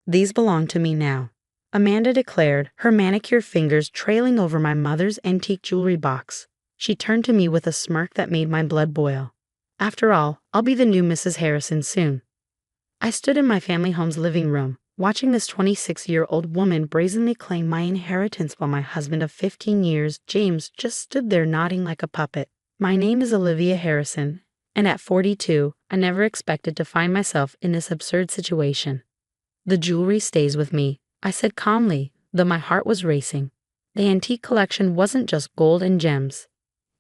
These belong to me now," Amanda declared, her manicured fingers trailing over my mother's antique jewelry box. She turned to me with a smirk that made my blood boil. "After all, I'll be the new Mrs. Harrison soon." I stood in my family home's living room, watching this 26-year-old woman brazenly claim my inheritance while my husband of 15 years, James, just stood there nodding like a puppet. My name is Olivia Harrison, and at 42, I never expected to find myself in this absurd situation. "The jewelry stays with me," I said calmly, though my heart was racing. The antique collection wasn't just gold and gems.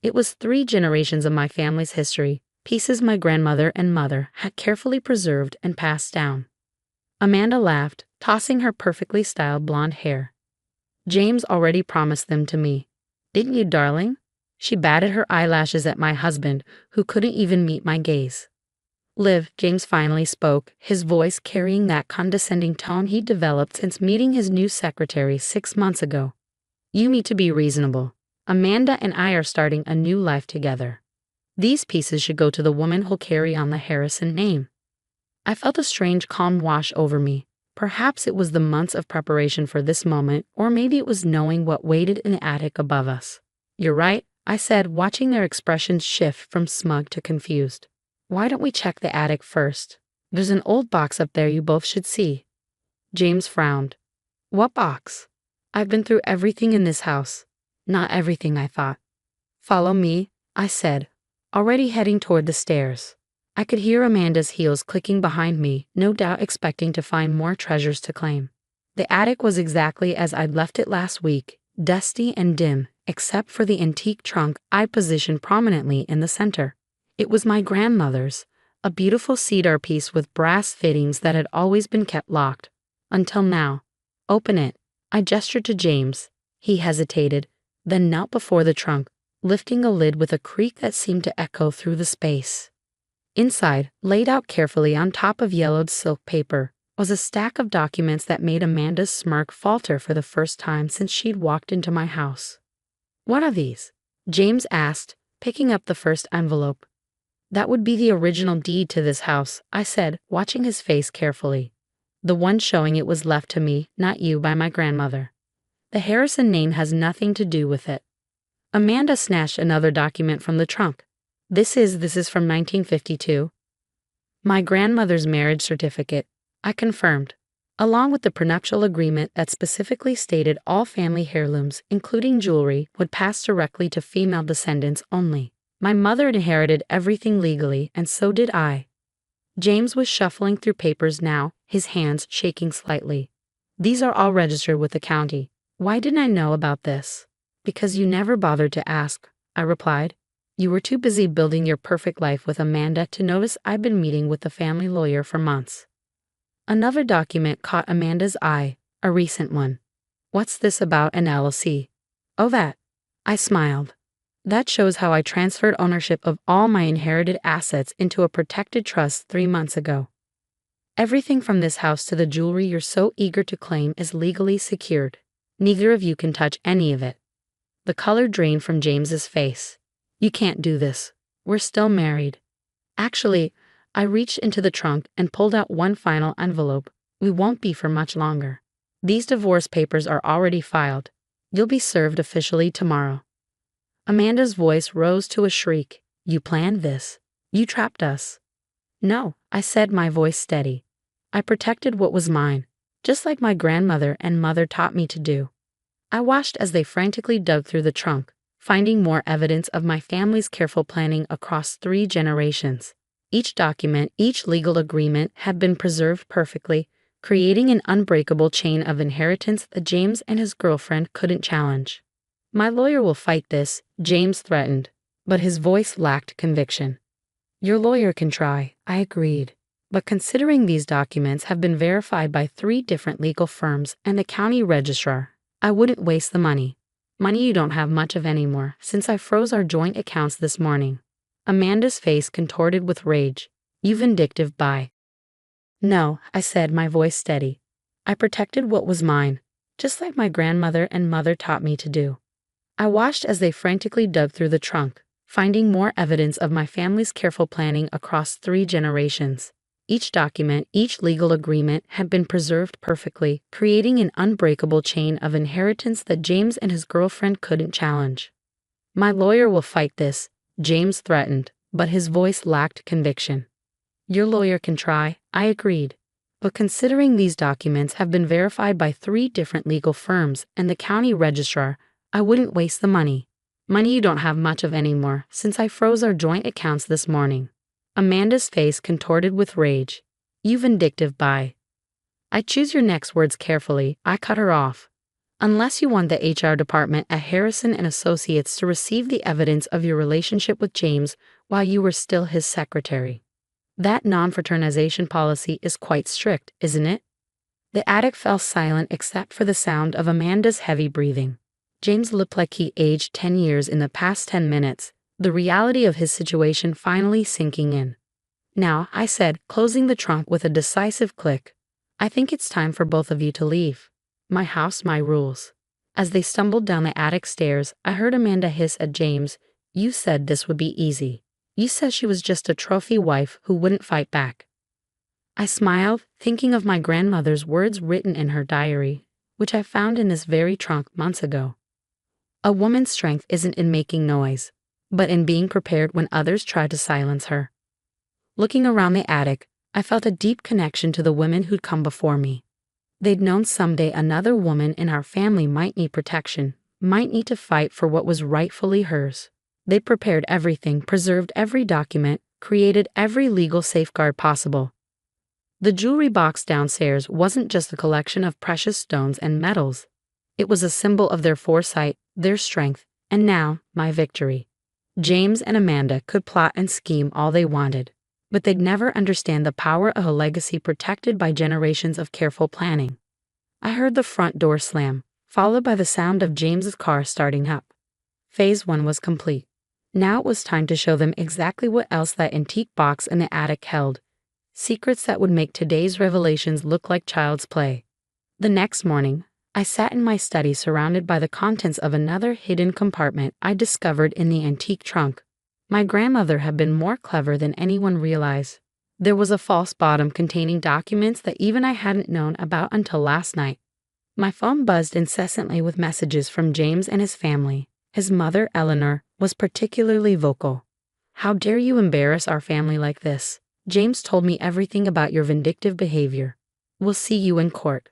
It was 3 generations of my family's history, pieces my grandmother and mother had carefully preserved and passed down. Amanda laughed, tossing her perfectly styled blonde hair. "James already promised them to me. Didn't you, darling?" She batted her eyelashes at my husband, who couldn't even meet my gaze. "Liv," James finally spoke, his voice carrying that condescending tone he'd developed since meeting his new secretary 6 months ago. "You need to be reasonable. Amanda and I are starting a new life together. These pieces should go to the woman who'll carry on the Harrison name." I felt a strange calm wash over me. Perhaps it was the months of preparation for this moment, or maybe it was knowing what waited in the attic above us. "You're right," I said, watching their expressions shift from smug to confused. "Why don't we check the attic first? There's an old box up there you both should see." James frowned. "What box?" "I've been through everything in this house." "Not everything," I thought. "Follow me," I said, already heading toward the stairs. I could hear Amanda's heels clicking behind me, no doubt expecting to find more treasures to claim. The attic was exactly as I'd left it last week, dusty and dim, except for the antique trunk I positioned prominently in the center. It was my grandmother's, a beautiful cedar piece with brass fittings that had always been kept locked. Until now. "Open it," I gestured to James. He hesitated, then knelt before the trunk, lifting a lid with a creak that seemed to echo through the space. Inside, laid out carefully on top of yellowed silk paper, was a stack of documents that made Amanda's smirk falter for the first time since she'd walked into my house. "What are these?" James asked, picking up the first envelope. "That would be the original deed to this house," I said, watching his face carefully. "The one showing it was left to me, not you, by my grandmother. The Harrison name has nothing to do with it." Amanda snatched another document from the trunk. This is from 1952. "My grandmother's marriage certificate," I confirmed, along with the prenuptial agreement that specifically stated all family heirlooms, including jewelry, would pass directly to female descendants only. My mother inherited everything legally, and so did I. James was shuffling through papers now, his hands shaking slightly. "These are all registered with the county. Why didn't I know about this?" "Because you never bothered to ask," I replied. "You were too busy building your perfect life with Amanda to notice I've been meeting with the family lawyer for months." Another document caught Amanda's eye, a recent one. "What's this about an LLC?" "Oh, that." I smiled. "That shows how I transferred ownership of all my inherited assets into a protected trust 3 months ago. Everything from this house to the jewelry you're so eager to claim is legally secured. Neither of you can touch any of it." The color drained from James's face. "You can't do this. We're still married." "Actually," I reached into the trunk and pulled out one final envelope. "We won't be for much longer. These divorce papers are already filed. You'll be served officially tomorrow." Amanda's voice rose to a shriek. "You planned this. You trapped us." "No," I said, my voice steady. "I protected what was mine, just like my grandmother and mother taught me to do." I watched as they frantically dug through the trunk, finding more evidence of my family's careful planning across 3 generations. Each document, each legal agreement had been preserved perfectly, creating an unbreakable chain of inheritance that James and his girlfriend couldn't challenge. "My lawyer will fight this," James threatened, but his voice lacked conviction. "Your lawyer can try," I agreed. "But considering these documents have been verified by 3 different legal firms and the county registrar, I wouldn't waste the money. Money you don't have much of anymore, since I froze our joint accounts this morning." Amanda's face contorted with rage. "You vindictive bye." "No," I said, my voice steady. "I protected what was mine, just like my grandmother and mother taught me to do." I watched as they frantically dug through the trunk, finding more evidence of my family's careful planning across 3 generations. Each document, each legal agreement had been preserved perfectly, creating an unbreakable chain of inheritance that James and his girlfriend couldn't challenge. "My lawyer will fight this," James threatened, but his voice lacked conviction. "Your lawyer can try," I agreed. "But considering these documents have been verified by 3 different legal firms and the county registrar, I wouldn't waste the money. Money you don't have much of anymore, since I froze our joint accounts this morning." Amanda's face contorted with rage. "You vindictive bye." "I choose your next words carefully," I cut her off. "Unless you want the HR department at Harrison and Associates to receive the evidence of your relationship with James while you were still his secretary. That non-fraternization policy is quite strict, isn't it?" The attic fell silent except for the sound of Amanda's heavy breathing. James looked like he aged 10 years in the past 10 minutes, the reality of his situation finally sinking in. "Now," I said, closing the trunk with a decisive click, "I think it's time for both of you to leave. My house, my rules." As they stumbled down the attic stairs, I heard Amanda hiss at James, "You said this would be easy. You said she was just a trophy wife who wouldn't fight back." I smiled, thinking of my grandmother's words written in her diary, which I found in this very trunk months ago. "A woman's strength isn't in making noise, but in being prepared when others try to silence her." Looking around the attic, I felt a deep connection to the women who'd come before me. They'd known someday another woman in our family might need protection, might need to fight for what was rightfully hers. They prepared everything, preserved every document, created every legal safeguard possible. The jewelry box downstairs wasn't just a collection of precious stones and metals. It was a symbol of their foresight, their strength, and now, my victory. James and Amanda could plot and scheme all they wanted, but they'd never understand the power of a legacy protected by generations of careful planning. I heard the front door slam, followed by the sound of James's car starting up. Phase 1 was complete. Now it was time to show them exactly what else that antique box in the attic held. Secrets that would make today's revelations look like child's play. The next morning, I sat in my study surrounded by the contents of another hidden compartment I discovered in the antique trunk. My grandmother had been more clever than anyone realized. There was a false bottom containing documents that even I hadn't known about until last night. My phone buzzed incessantly with messages from James and his family. His mother, Eleanor, was particularly vocal. "How dare you embarrass our family like this? James told me everything about your vindictive behavior. We'll see you in court."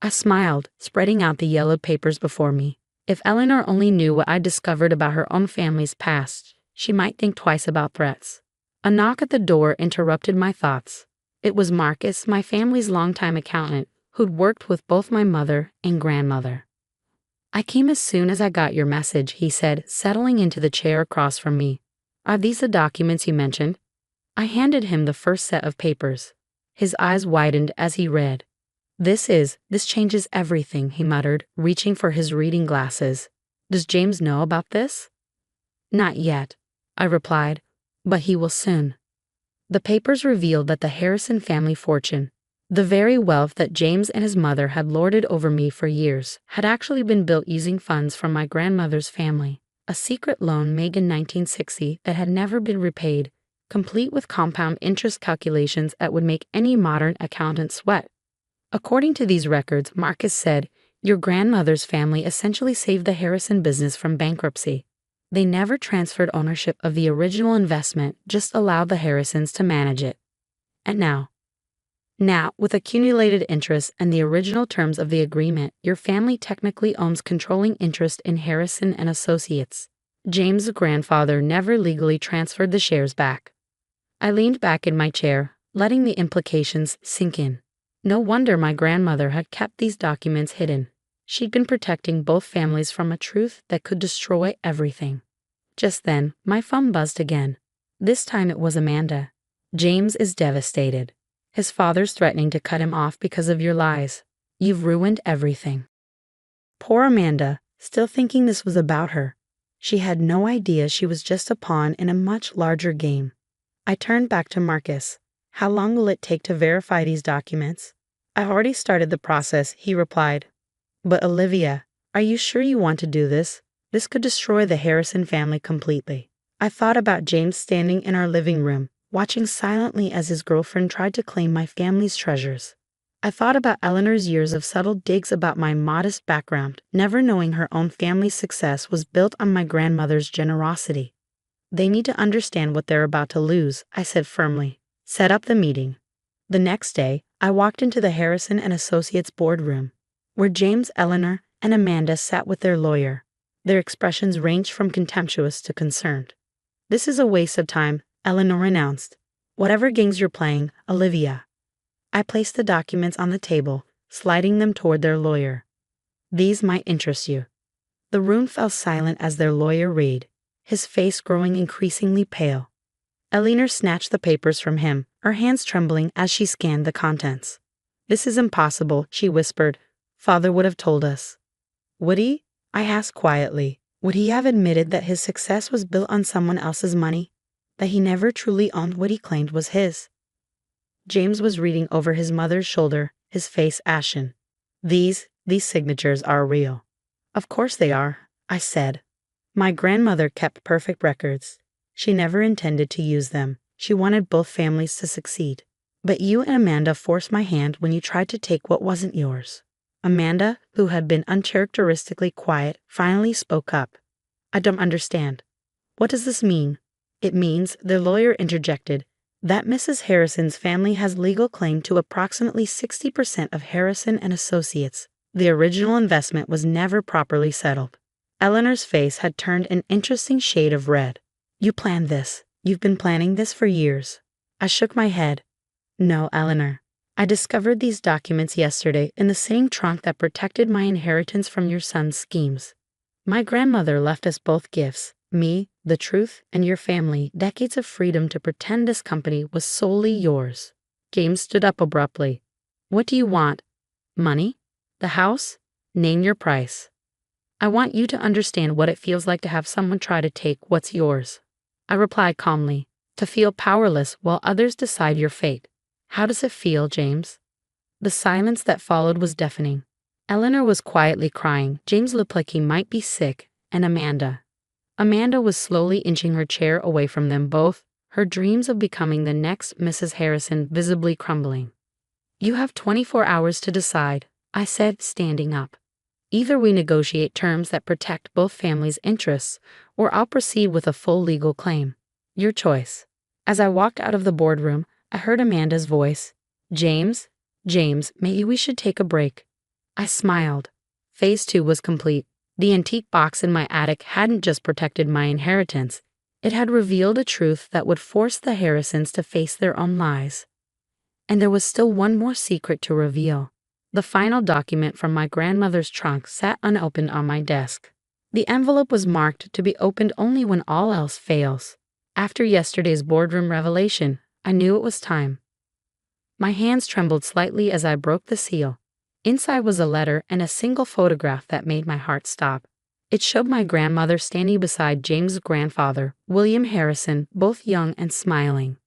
I smiled, spreading out the yellowed papers before me. If Eleanor only knew what I discovered about her own family's past, she might think twice about threats. A knock at the door interrupted my thoughts. It was Marcus, my family's longtime accountant, who'd worked with both my mother and grandmother. "I came as soon as I got your message," he said, settling into the chair across from me. "Are these the documents you mentioned?" I handed him the first set of papers. His eyes widened as he read. This changes everything," he muttered, reaching for his reading glasses. "Does James know about this?" "Not yet," I replied, "but he will soon." The papers revealed that the Harrison family fortune, the very wealth that James and his mother had lorded over me for years, had actually been built using funds from my grandmother's family. A secret loan made in 1960 that had never been repaid, complete with compound interest calculations that would make any modern accountant sweat. According to these records, Marcus said, "Your grandmother's family essentially saved the Harrison business from bankruptcy. They never transferred ownership of the original investment, just allowed the Harrisons to manage it. And now, with accumulated interest and the original terms of the agreement, your family technically owns controlling interest in Harrison and Associates. James' grandfather never legally transferred the shares back." I leaned back in my chair, letting the implications sink in. No wonder my grandmother had kept these documents hidden. She'd been protecting both families from a truth that could destroy everything. Just then, my phone buzzed again. This time it was Amanda. "James is devastated. His father's threatening to cut him off because of your lies. You've ruined everything." Poor Amanda, still thinking this was about her. She had no idea she was just a pawn in a much larger game. I turned back to Marcus. "How long will it take to verify these documents?" "I've already started the process," he replied. "But Olivia, are you sure you want to do this? This could destroy the Harrison family completely." I thought about James standing in our living room, watching silently as his girlfriend tried to claim my family's treasures. I thought about Eleanor's years of subtle digs about my modest background, never knowing her own family's success was built on my grandmother's generosity. They need to understand what they're about to lose, I said firmly. Set up the meeting. The next day, I walked into the Harrison and Associates boardroom, where James, Eleanor, and Amanda sat with their lawyer. Their expressions ranged from contemptuous to concerned. "This is a waste of time," Eleanor announced. "Whatever games you're playing, Olivia." I placed the documents on the table, sliding them toward their lawyer. "These might interest you." The room fell silent as their lawyer read, his face growing increasingly pale. Eleanor snatched the papers from him, her hands trembling as she scanned the contents. "This is impossible," she whispered. "Father would have told us." "Would he?" I asked quietly. Would he have admitted that his success was built on someone else's money? That he never truly owned what he claimed was his? James was reading over his mother's shoulder, his face ashen. These signatures are real." "Of course they are," I said. "My grandmother kept perfect records. She never intended to use them. She wanted both families to succeed. But you and Amanda forced my hand when you tried to take what wasn't yours." Amanda, who had been uncharacteristically quiet, finally spoke up. "I don't understand. What does this mean?" "It means," their lawyer interjected, "that Mrs. Harrison's family has legal claim to approximately 60% of Harrison and Associates. The original investment was never properly settled." Eleanor's face had turned an interesting shade of red. "You planned this. You've been planning this for years." I shook my head. "No, Eleanor. I discovered these documents yesterday in the same trunk that protected my inheritance from your son's schemes. My grandmother left us both gifts, me, the truth, and your family, decades of freedom to pretend this company was solely yours." James stood up abruptly. "What do you want? Money? The house? Name your price." "I want you to understand what it feels like to have someone try to take what's yours." I replied calmly. "To feel powerless while others decide your fate. How does it feel, James?" The silence that followed was deafening. Eleanor was quietly crying. James looked like he might be sick, and Amanda was slowly inching her chair away from them both, her dreams of becoming the next Mrs. Harrison visibly crumbling. "You have 24 hours to decide," I said, standing up. "Either we negotiate terms that protect both families' interests, or I'll proceed with a full legal claim. Your choice." As I walked out of the boardroom, I heard Amanda's voice. James, maybe we should take a break." I smiled. Phase 2 was complete. The antique box in my attic hadn't just protected my inheritance. It had revealed a truth that would force the Harrisons to face their own lies. And there was still one more secret to reveal. The final document from my grandmother's trunk sat unopened on my desk. The envelope was marked to be opened only when all else fails. After yesterday's boardroom revelation, I knew it was time. My hands trembled slightly as I broke the seal. Inside was a letter and a single photograph that made my heart stop. It showed my grandmother standing beside James' grandfather, William Harrison, both young and smiling.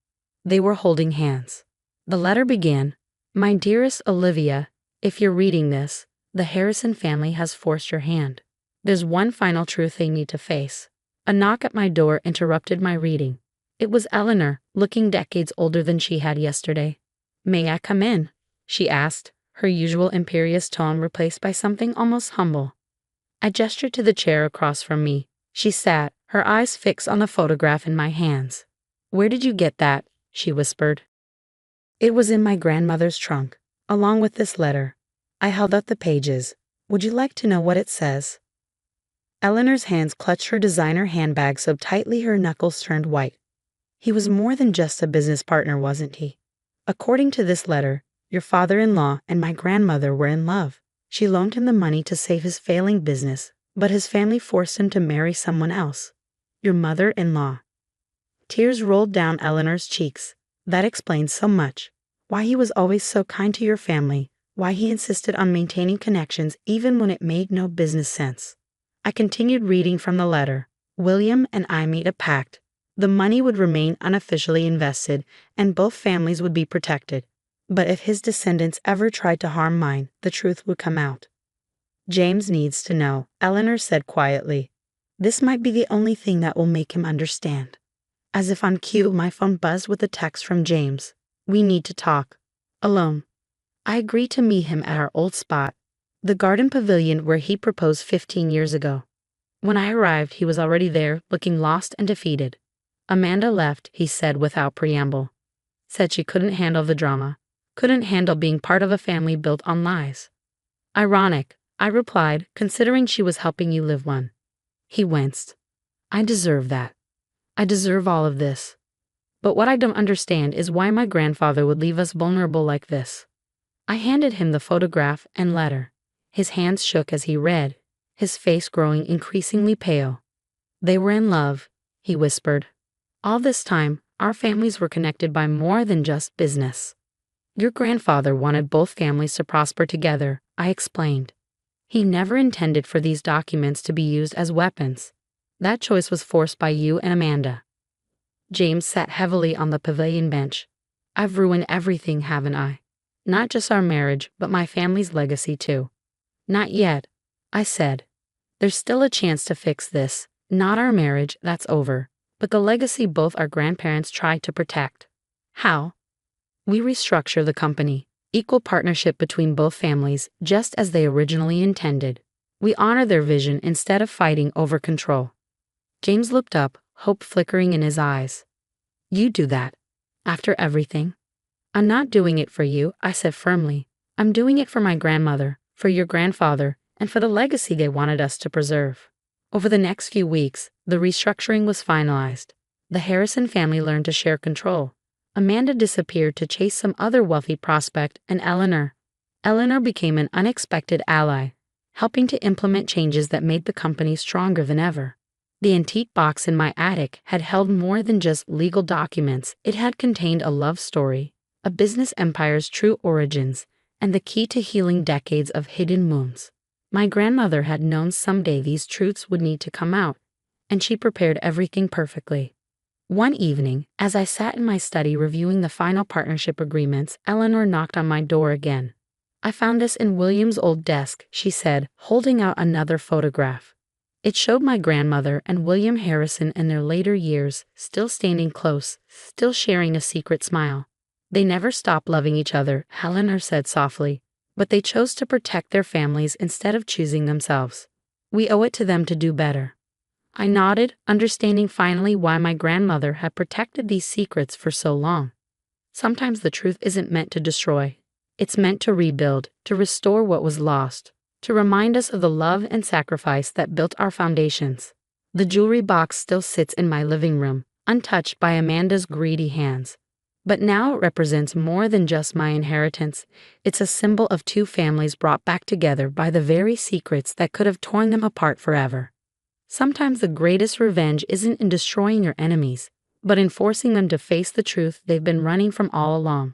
They were holding hands. The letter began, "My dearest Olivia, if you're reading this, the Harrison family has forced your hand. There's one final truth they need to face." A knock at my door interrupted my reading. It was Eleanor, looking decades older than she had yesterday. "May I come in?" she asked, her usual imperious tone replaced by something almost humble. I gestured to the chair across from me. She sat, her eyes fixed on the photograph in my hands. "Where did you get that?" she whispered. "It was in my grandmother's trunk, along with this letter." I held up the pages. "Would you like to know what it says?" Eleanor's hands clutched her designer handbag so tightly her knuckles turned white. He was more than just a business partner, wasn't he? According to this letter, your father-in-law and my grandmother were in love. She loaned him the money to save his failing business, but his family forced him to marry someone else. Your mother-in-law. Tears rolled down Eleanor's cheeks. That explains so much. Why he was always so kind to your family, why he insisted on maintaining connections even when it made no business sense. I continued reading from the letter. William and I made a pact. The money would remain unofficially invested, and both families would be protected. But if his descendants ever tried to harm mine, the truth would come out. "James needs to know," Eleanor said quietly. "This might be the only thing that will make him understand." As if on cue, my phone buzzed with a text from James. We need to talk. Alone. I agreed to meet him at our old spot, the garden pavilion where he proposed 15 years ago. When I arrived, he was already there, looking lost and defeated. Amanda left, he said without preamble. Said she couldn't handle the drama, couldn't handle being part of a family built on lies. Ironic, I replied, considering she was helping you live one. He winced. I deserve that. I deserve all of this. But what I don't understand is why my grandfather would leave us vulnerable like this. I handed him the photograph and letter. His hands shook as he read, his face growing increasingly pale. They were in love, he whispered. All this time, our families were connected by more than just business. Your grandfather wanted both families to prosper together, I explained. He never intended for these documents to be used as weapons. That choice was forced by you and Amanda. James sat heavily on the pavilion bench. I've ruined everything, haven't I? Not just our marriage, but my family's legacy too. Not yet, I said. There's still a chance to fix this. Not our marriage, that's over, but the legacy both our grandparents tried to protect. How? We restructure the company, equal partnership between both families, just as they originally intended. We honor their vision instead of fighting over control. James looked up, hope flickering in his eyes. You do that? After everything? I'm not doing it for you, I said firmly. I'm doing it for my grandmother, for your grandfather, and for the legacy they wanted us to preserve. Over the next few weeks, the restructuring was finalized. The Harrison family learned to share control. Amanda disappeared to chase some other wealthy prospect, and Eleanor became an unexpected ally, helping to implement changes that made the company stronger than ever. The antique box in my attic had held more than just legal documents. It had contained a love story, a business empire's true origins, and the key to healing decades of hidden wounds. My grandmother had known someday these truths would need to come out, and she prepared everything perfectly. One evening, as I sat in my study reviewing the final partnership agreements, Eleanor knocked on my door again. I found this in William's old desk, she said, holding out another photograph. It showed my grandmother and William Harrison in their later years, still standing close, still sharing a secret smile. They never stopped loving each other, Eleanor said softly, but they chose to protect their families instead of choosing themselves. We owe it to them to do better. I nodded, understanding finally why my grandmother had protected these secrets for so long. Sometimes the truth isn't meant to destroy. It's meant to rebuild, to restore what was lost, to remind us of the love and sacrifice that built our foundations. The jewelry box still sits in my living room, untouched by Amanda's greedy hands. But now it represents more than just my inheritance. It's a symbol of two families brought back together by the very secrets that could have torn them apart forever. Sometimes the greatest revenge isn't in destroying your enemies, but in forcing them to face the truth they've been running from all along.